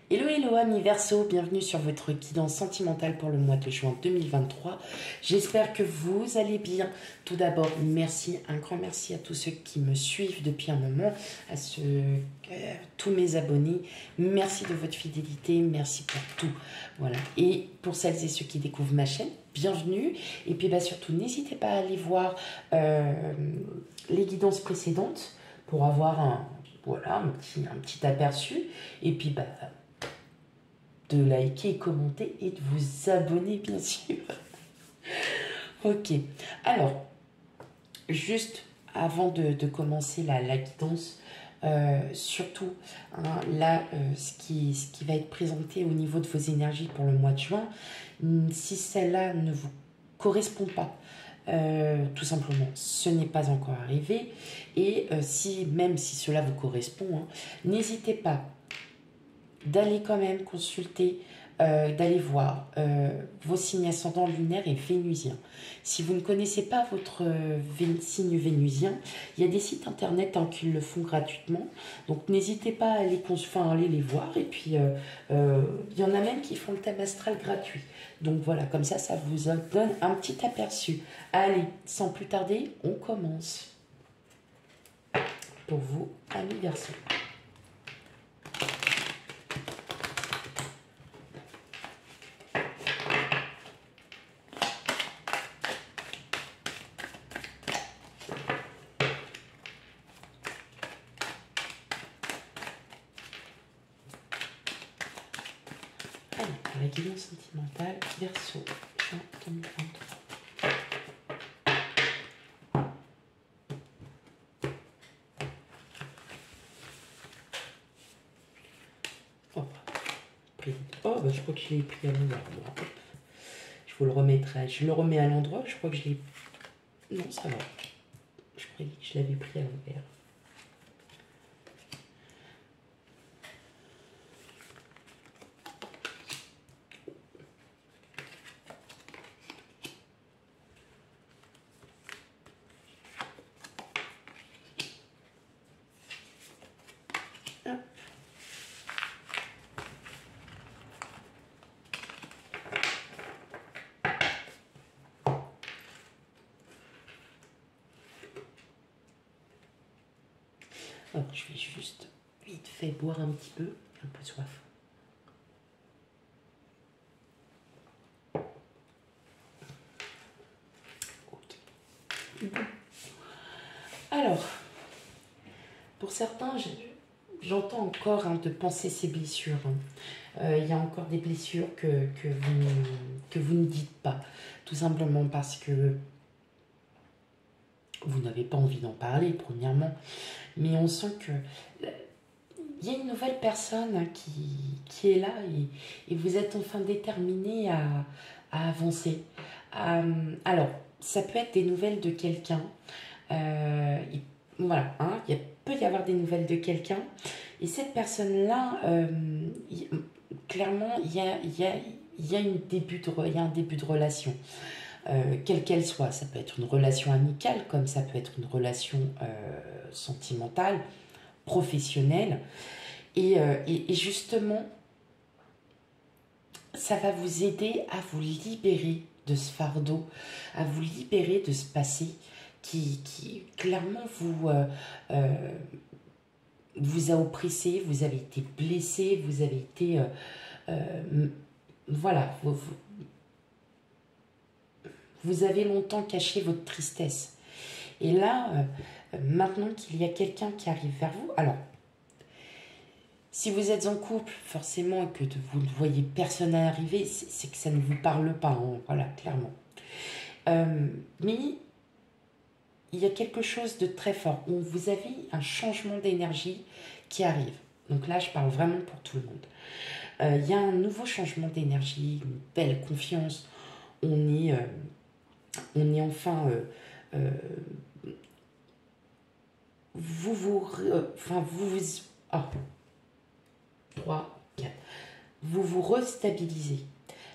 Hello, hello amis Verseau, bienvenue sur votre guidance sentimentale pour le mois de juin 2023. J'espère que vous allez bien. Tout d'abord, merci, un grand merci à tous ceux qui me suivent depuis un moment, à tous mes abonnés. Merci de votre fidélité, merci pour tout. Voilà. Et pour celles et ceux qui découvrent ma chaîne, bienvenue. Et puis surtout, n'hésitez pas à aller voir les guidances précédentes pour avoir un petit aperçu. Et puis de liker, commenter et de vous abonner, bien sûr. Ok. Alors, juste avant de commencer la guidance, surtout, hein, là, ce qui va être présenté au niveau de vos énergies pour le mois de juin, si celle-là ne vous correspond pas, tout simplement, ce n'est pas encore arrivé. Et même si cela vous correspond, hein, n'hésitez pas d'aller quand même consulter, d'aller voir vos signes ascendants lunaires et vénusiens. Si vous ne connaissez pas votre signe vénusien, il y a des sites internet qui le font gratuitement. Donc n'hésitez pas à aller les voir. Et puis il y en a même qui font le thème astral gratuit. Donc voilà, comme ça vous donne un petit aperçu. Allez, sans plus tarder, on commence. Pour vous, amis Verseau. La guidance sentimentale, Verseau, juin 2023. Je crois que je l'ai pris à l'endroit. Je vous le remettrai. Je le remets à l'endroit. Je crois que je l'ai... Non, ça va. Je croyais que je l'avais pris à l'envers. Alors, je vais juste vite fait boire un petit peu, un peu soif. Ok. Alors, pour certains, j'entends encore de penser ces blessures. Il y a encore des blessures que vous ne dites pas, tout simplement parce que vous n'avez pas envie d'en parler, premièrement. Mais on sent que il y a une nouvelle personne qui est là et vous êtes enfin déterminé à avancer. Alors, ça peut être des nouvelles de quelqu'un. Voilà, hein, peut y avoir des nouvelles de quelqu'un. Et cette personne-là, clairement, il y a un début de relation. Quelle qu'elle soit, ça peut être une relation amicale, comme ça peut être une relation sentimentale, professionnelle. Et justement, ça va vous aider à vous libérer de ce fardeau, à vous libérer de ce passé qui clairement vous a oppressé, vous avez été blessé, vous avez été... voilà, vous avez longtemps caché votre tristesse. Et là, maintenant qu'il y a quelqu'un qui arrive vers vous, alors, si vous êtes en couple, forcément, et que vous ne voyez personne arriver, c'est que ça ne vous parle pas, hein, voilà, clairement. Mais il y a quelque chose de très fort, où vous avez un changement d'énergie qui arrive. Donc là, je parle vraiment pour tout le monde. Il y a un nouveau changement d'énergie, une belle confiance. On est enfin... vous vous restabilisez.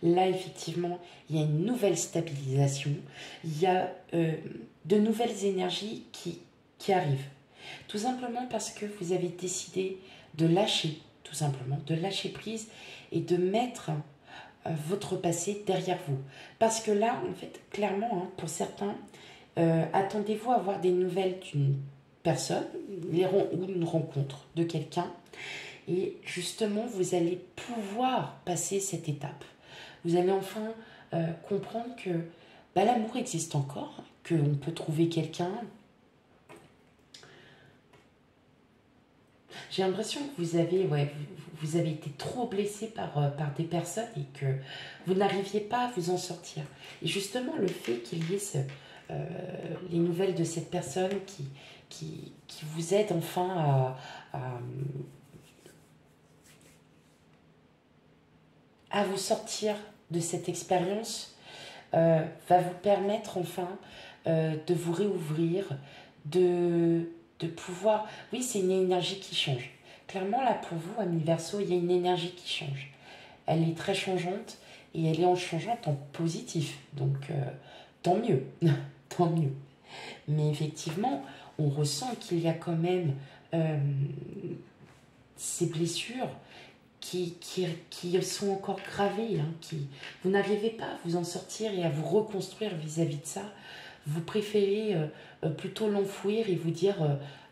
Là, effectivement, il y a une nouvelle stabilisation. Il y a de nouvelles énergies qui arrivent. Tout simplement parce que vous avez décidé de lâcher tout simplement, de lâcher prise et de mettre votre passé derrière vous. Parce que là, en fait, clairement, hein, pour certains, attendez-vous à avoir des nouvelles d'une personne ou une rencontre de quelqu'un. Et justement, vous allez pouvoir passer cette étape. Vous allez enfin comprendre que bah, l'amour existe encore, qu'on peut trouver quelqu'un. J'ai l'impression que vous avez été trop blessé par des personnes et que vous n'arriviez pas à vous en sortir. Et justement, le fait qu'il y ait les nouvelles de cette personne qui vous aide enfin à vous sortir de cette expérience va vous permettre enfin de vous réouvrir, de pouvoir... Oui, c'est une énergie qui change. Clairement, là, pour vous, Amis Verseau, il y a une énergie qui change. Elle est très changeante et elle est en changeante en positif. Donc, tant mieux. Tant mieux. Mais effectivement, on ressent qu'il y a quand même ces blessures qui sont encore gravées. Hein, vous n'arrivez pas à vous en sortir et à vous reconstruire vis-à-vis de ça. Vous préférez plutôt l'enfouir et vous dire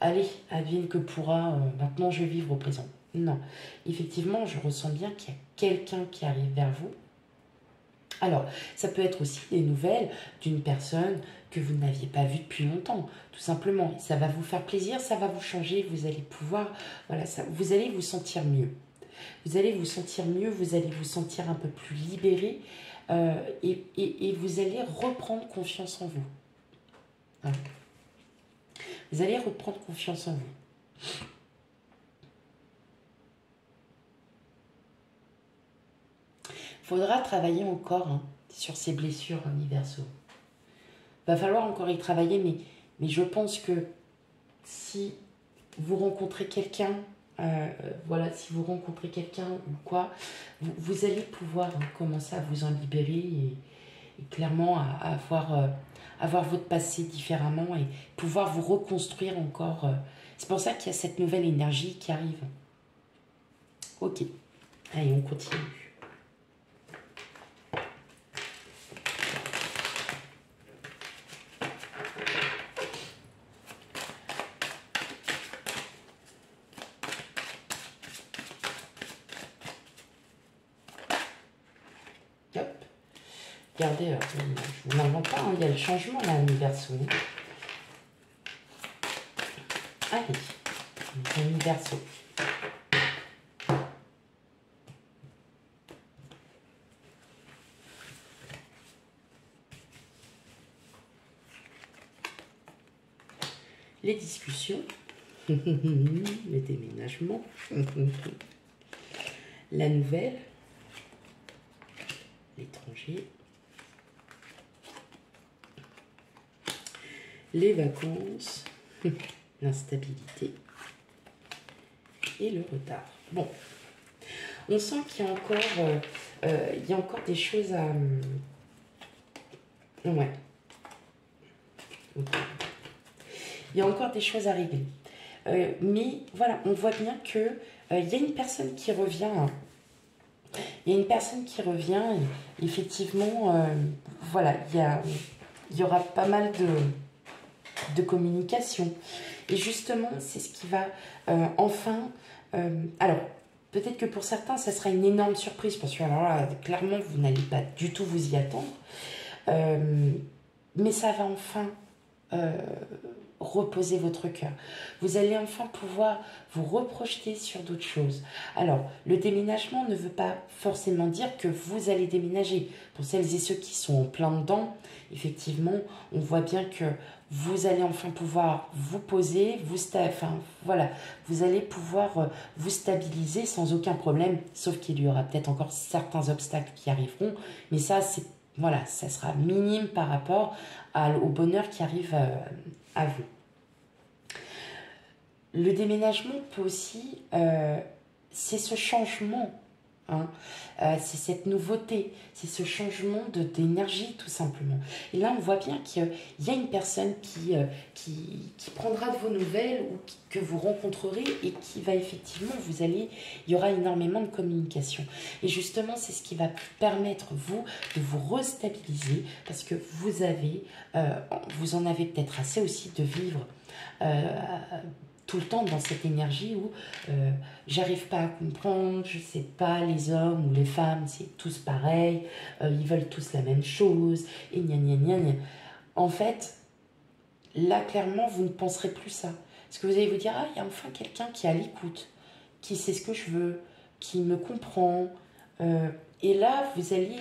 allez, advienne que pourra, maintenant je vais vivre au présent. Non, effectivement, je ressens bien qu'il y a quelqu'un qui arrive vers vous. Alors, ça peut être aussi des nouvelles d'une personne que vous n'aviez pas vue depuis longtemps, tout simplement. Ça va vous faire plaisir, ça va vous changer, vous allez pouvoir, voilà, vous allez vous sentir mieux. Vous allez vous sentir mieux, vous allez vous sentir un peu plus libéré et vous allez reprendre confiance en vous. Hein. Vous allez reprendre confiance en vous. Il faudra travailler encore hein, sur ces blessures, Amis Verseau. Il va falloir encore y travailler, mais je pense que si vous rencontrez quelqu'un, voilà, si vous rencontrez quelqu'un ou quoi, vous allez pouvoir hein, commencer à vous en libérer et clairement à avoir votre passé différemment et pouvoir vous reconstruire encore. C'est pour ça qu'il y a cette nouvelle énergie qui arrive. Ok, allez, on continue. Regardez, je ne m'invente pas, hein, il y a le changement là, Amis Verseau. Allez, Amis Verseau. Les discussions, les déménagements, la nouvelle, l'étranger, les vacances, l'instabilité et le retard. Bon, on sent qu'il y a encore des choses à... ouais. Okay. Il y a encore des choses à régler. Mais voilà, on voit bien que il y a une personne qui revient. Hein. Il y a une personne qui revient. Et effectivement, voilà, il y aura pas mal de communication. Et justement, c'est ce qui va enfin... alors, peut-être que pour certains, ça sera une énorme surprise. Parce que alors là, clairement, vous n'allez pas du tout vous y attendre. Mais ça va enfin... reposer votre cœur. Vous allez enfin pouvoir vous reprojeter sur d'autres choses. Alors, le déménagement ne veut pas forcément dire que vous allez déménager. Pour celles et ceux qui sont en plein dedans, effectivement, on voit bien que vous allez enfin pouvoir vous poser, voilà, vous allez pouvoir vous stabiliser sans aucun problème, sauf qu'il y aura peut-être encore certains obstacles qui arriveront, mais ça, voilà, ça sera minime par rapport au bonheur qui arrive à vous. Le déménagement peut aussi, c'est ce changement Hein. C'est cette nouveauté, c'est ce changement d'énergie tout simplement. Et là, on voit bien qu'il y a une personne qui prendra de vos nouvelles ou que vous rencontrerez et qui va effectivement, il y aura énormément de communication. Et justement, c'est ce qui va permettre, vous, de vous restabiliser parce que vous en avez peut-être assez aussi de vivre tout le temps dans cette énergie où j'arrive pas à comprendre, je sais pas, les hommes ou les femmes, c'est tous pareil, ils veulent tous la même chose, et gna gna gna gna. En fait, là, clairement, vous ne penserez plus ça. Parce que vous allez vous dire, ah, il y a enfin quelqu'un qui est à l'écoute, qui sait ce que je veux, qui me comprend. Et là, vous allez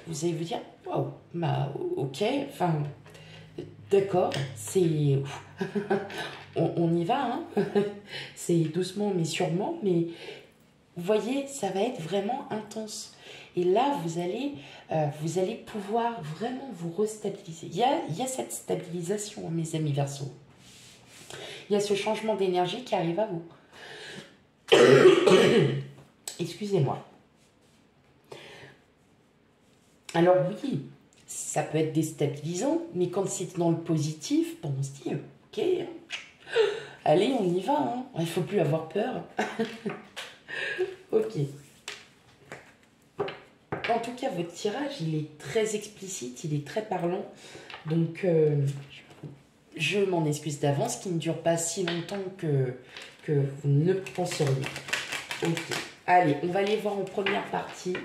vous dire, wow, bah, ok, enfin, d'accord, c'est... on y va, hein. C'est doucement mais sûrement, mais vous voyez, ça va être vraiment intense. Et là, vous allez pouvoir vraiment vous restabiliser. Il y a cette stabilisation, mes amis Verseaux. Il y a ce changement d'énergie qui arrive à vous. Excusez-moi. Alors oui, ça peut être déstabilisant, mais quand c'est dans le positif, bon, on se dit, ok, allez, on y va, hein. Il ne faut plus avoir peur. Ok. En tout cas, votre tirage, il est très explicite, il est très parlant. Donc, je m'en excuse d'avance, qui ne dure pas si longtemps que vous ne penseriez. Ok. Allez, on va aller voir en première partie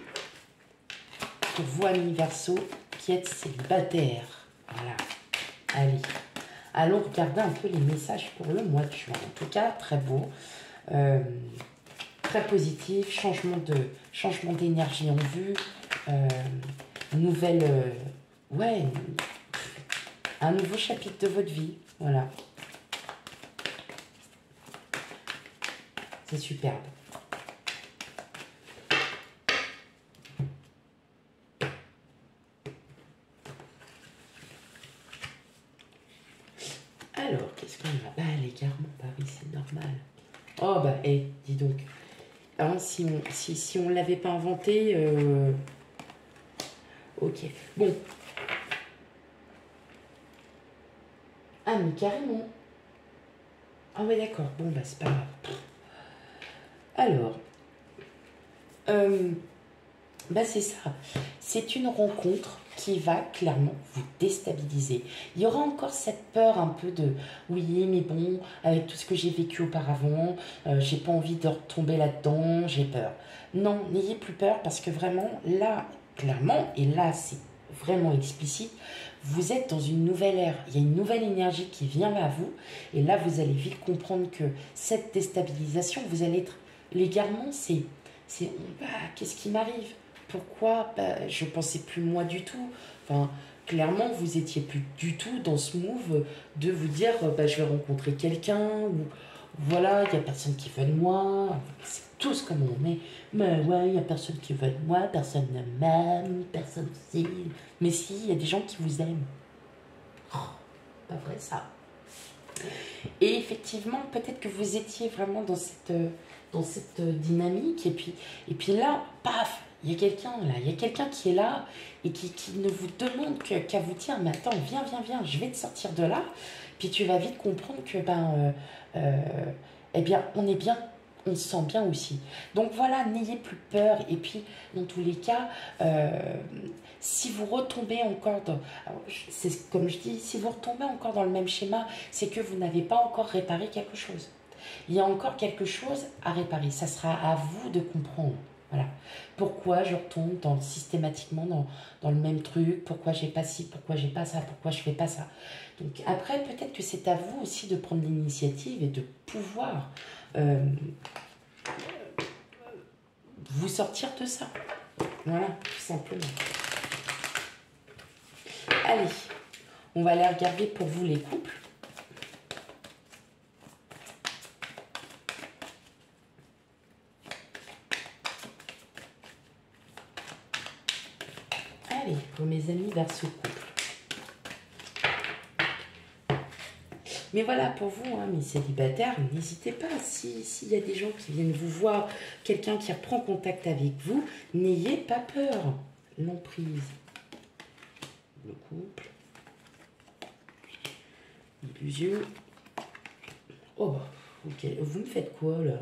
pour vous, amis Verseaux, qui êtes célibataires. Voilà. Allez. Allons regarder un peu les messages pour le mois de juin. En tout cas, très beau. Très positif. Changement d'énergie en vue. Nouvelle... ouais. Un nouveau chapitre de votre vie. Voilà. C'est superbe. Alors, qu'est-ce qu'on a? Bah, l'égarement, bah oui, c'est normal. Oh, bah, dis donc. Hein, si on l'avait pas inventé... Ok. Bon. Ah, mais carrément. Ah ouais, d'accord. Bon, bah, c'est pas grave. Alors... bah, c'est ça. C'est une rencontre qui va clairement vous déstabiliser. Il y aura encore cette peur un peu de oui, mais bon, avec tout ce que j'ai vécu auparavant, j'ai pas envie de retomber là-dedans, j'ai peur. Non, n'ayez plus peur parce que vraiment, là, clairement, et là, c'est vraiment explicite, vous êtes dans une nouvelle ère. Il y a une nouvelle énergie qui vient vers vous et là, vous allez vite comprendre que cette déstabilisation, vous allez être... L'égarement, c'est bah, qu'est-ce qui m'arrive? Pourquoi? Bah, je ne pensais plus moi du tout. Enfin, clairement, vous étiez plus du tout dans ce move de vous dire bah, je vais rencontrer quelqu'un ou voilà, il n'y a personne qui veut de moi. C'est tous comme on est. Mais ouais, il n'y a personne qui veut de moi, personne ne m'aime, personne si. Mais si, il y a des gens qui vous aiment. Oh, pas vrai ça. Et effectivement, peut-être que vous étiez vraiment dans cette dynamique. Et puis là, paf, il y a quelqu'un là, il y a quelqu'un qui est là et qui ne vous demande qu'à vous dire, mais attends, viens, viens, viens, je vais te sortir de là. Puis tu vas vite comprendre que, eh bien, on est bien, on se sent bien aussi. Donc voilà, n'ayez plus peur. Et puis, dans tous les cas, si vous retombez encore dans... C'est comme je dis, si vous retombez encore dans le même schéma, c'est que vous n'avez pas encore réparé quelque chose. Il y a encore quelque chose à réparer. Ça sera à vous de comprendre. Voilà. Pourquoi je retombe systématiquement dans le même truc, pourquoi j'ai pas ci, pourquoi j'ai pas ça, pourquoi je fais pas ça. Donc après, peut-être que c'est à vous aussi de prendre l'initiative et de pouvoir vous sortir de ça. Voilà, tout simplement. Allez, on va aller regarder pour vous les couples. Allez, pour mes amis Verseau couple. Mais voilà, pour vous, hein, mes célibataires, n'hésitez pas. S'il y a des gens qui viennent vous voir, quelqu'un qui reprend contact avec vous, n'ayez pas peur. L'emprise, le couple, illusion. Oh, ok. Vous me faites quoi, là?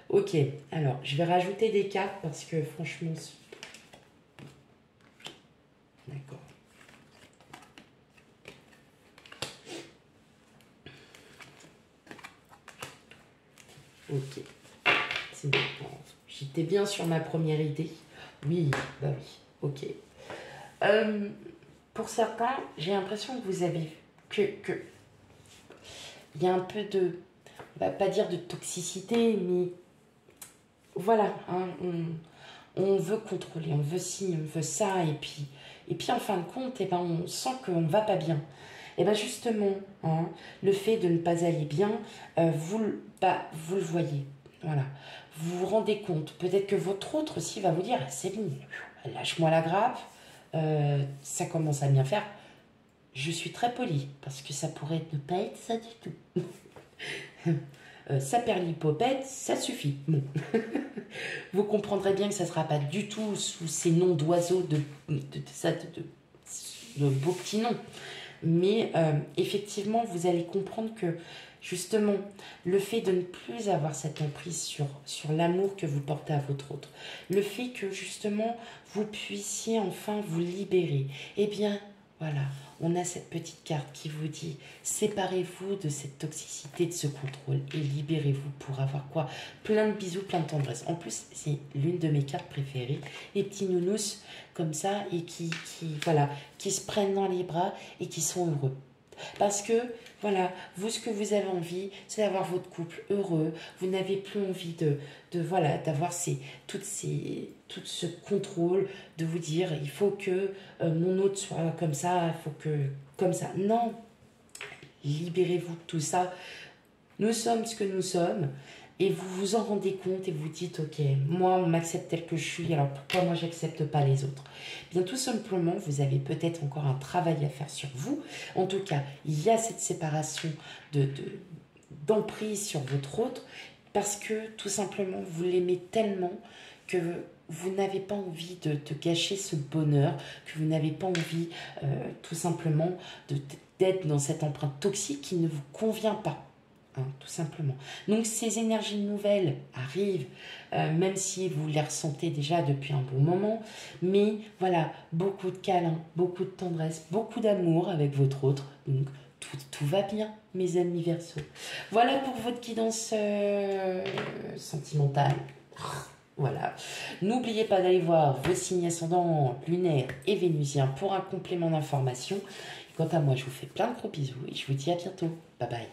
Ok, alors, je vais rajouter des cartes parce que, franchement... D'accord. Ok, c'est bon. J'étais bien sur ma première idée. Oui, bah oui, ok. Pour certains, j'ai l'impression que vous avez... Il y a un peu de... On va pas dire de toxicité, mais... Voilà, hein, on veut contrôler, on veut ci, on veut ça, et puis en fin de compte, eh ben, on sent qu'on ne va pas bien. Et bien justement, hein, le fait de ne pas aller bien, vous le voyez. Voilà. Vous vous rendez compte. Peut-être que votre autre aussi va vous dire, c'est bon, lâche-moi la grappe, ça commence à bien faire. Je suis très polie, parce que ça pourrait ne pas être ça du tout. Ça perd l'hypopète, ça suffit. Bon. Vous comprendrez bien que ça ne sera pas du tout sous ces noms d'oiseaux, de beaux petits noms. Mais effectivement, vous allez comprendre que justement, le fait de ne plus avoir cette emprise sur l'amour que vous portez à votre autre, le fait que justement, vous puissiez enfin vous libérer, eh bien, voilà, on a cette petite carte qui vous dit séparez-vous de cette toxicité, de ce contrôle et libérez-vous pour avoir quoi? Plein de bisous, plein de tendresse. En plus, c'est l'une de mes cartes préférées, les petits nounous comme ça et voilà, qui se prennent dans les bras et qui sont heureux. Parce que, voilà, vous, ce que vous avez envie, c'est d'avoir votre couple heureux. Vous n'avez plus envie voilà, d'avoir tout ce contrôle, de vous dire, il faut que mon autre soit comme ça, il faut que, comme ça. Non, libérez-vous de tout ça. Nous sommes ce que nous sommes. Et vous vous en rendez compte et vous dites, ok, moi, on m'accepte tel que je suis, alors pourquoi moi, j'accepte pas les autres? Bien, tout simplement, vous avez peut-être encore un travail à faire sur vous. En tout cas, il y a cette séparation d'emprise sur votre autre parce que, tout simplement, vous l'aimez tellement que vous n'avez pas envie de gâcher ce bonheur, que vous n'avez pas envie, tout simplement, d'être dans cette empreinte toxique qui ne vous convient pas. Hein, tout simplement. Donc ces énergies nouvelles arrivent, même si vous les ressentez déjà depuis un bon moment, mais voilà, beaucoup de câlins, beaucoup de tendresse, beaucoup d'amour avec votre autre, donc tout va bien, mes amis Verseaux. Voilà pour votre guidance sentimentale. Voilà. N'oubliez pas d'aller voir vos signes ascendants lunaires et vénusiens pour un complément d'information. Quant à moi, je vous fais plein de gros bisous et je vous dis à bientôt. Bye bye.